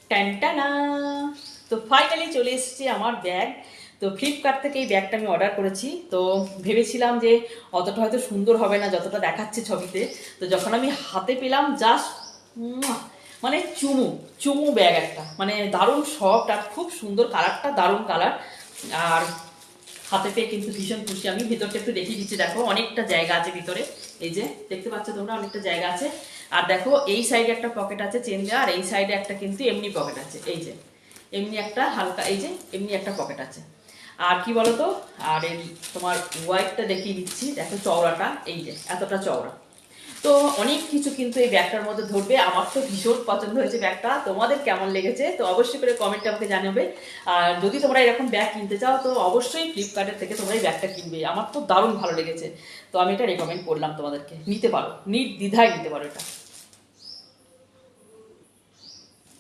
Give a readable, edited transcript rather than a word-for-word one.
ট্যানটানা। তো ফাইনালি চলে এসেছে আমার ব্যাগ। তো ফ্লিপকার্ট থেকে এই ব্যাগটা আমি অর্ডার করেছি। তো ভেবেছিলাম যে অতটা হয়তো সুন্দর হবে না যতটা দেখাচ্ছে ছবিতে। তো যখন আমি হাতে পেলাম জাস্ট মানে চুমু চুমু ব্যাগ একটা, মানে দারুণ সফট আর খুব সুন্দর, কালারটা দারুণ কালার। আর হাতে পেয়ে কিন্তু ভীষণ খুশি আমি। ভিতরটা একটু দেখিয়ে দিচ্ছি, দেখো অনেকটা জায়গা আছে ভিতরে। এই যে দেখতে পাচ্ছ তোমরা, অনেকটা জায়গা আছে। আর দেখো এই সাইডে একটা পকেট আছে চেন দেওয়া, আর এই সাইডে একটা কিন্তু এমনি পকেট আছে। এই যে এমনি একটা হালকা, এই যে এমনি একটা পকেট আছে। আর কি বলতো, আর এই তোমার ওয়াইডটা দেখিয়ে দিচ্ছি, দেখো চওড়াটা এই যে এতটা চওড়া। তো অনেক কিছু কিন্তু এই ব্যাগটার মধ্যে ধরবে। আমার তো ভীষণ পছন্দ হয়েছে ব্যাগটা। তোমাদের কেমন লেগেছে তো অবশ্যই করে কমেন্টে আমাকে জানাবে। আর যদি তোমরা এরকম ব্যাগ কিনতে চাও তো অবশ্যই ফ্লিপকার্টের থেকে তোমরা এই ব্যাগটা কিনবে। আমার তো দারুণ ভালো লেগেছে। তো আমি এটা রেকমেন্ড করলাম তোমাদেরকে, নিতে পারো, নির্দ্বিধায় নিতে পারো এটা।